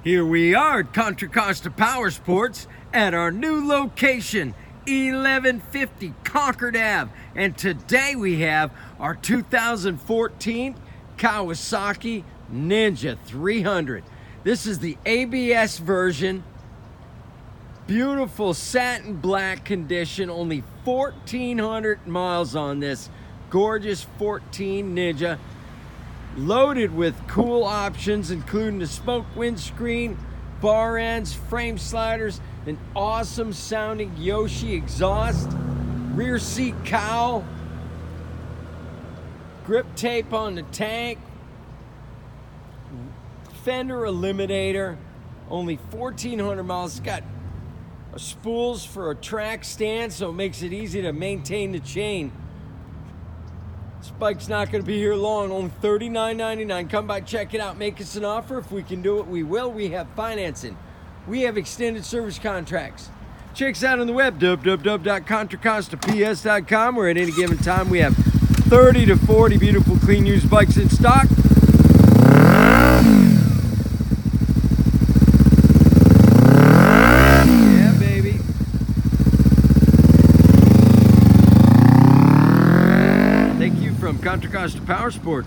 Here we are at Contra Costa Powersports at our new location, 1150 Concord Ave. And today we have our 2014 Kawasaki Ninja 300. This is the ABS version. Beautiful satin black condition, only 1,400 miles on this gorgeous 14 Ninja. Loaded with cool options, including the smoke windscreen, bar ends, frame sliders, an awesome sounding Yoshi exhaust, rear seat cowl, grip tape on the tank, fender eliminator, only 1,400 miles. It's got spools for a track stand, so it makes it easy to maintain the chain. This bike's not going to be here long, only $39.99. Come by, check it out, make us an offer. If we can do it, we will. We have financing. We have extended service contracts. Check us out on the web, www.contracostaps.com, where at any given time we have 30 to 40 beautiful, clean, used bikes in stock. Yeah, baby. Thank you from Contra Costa Powersports.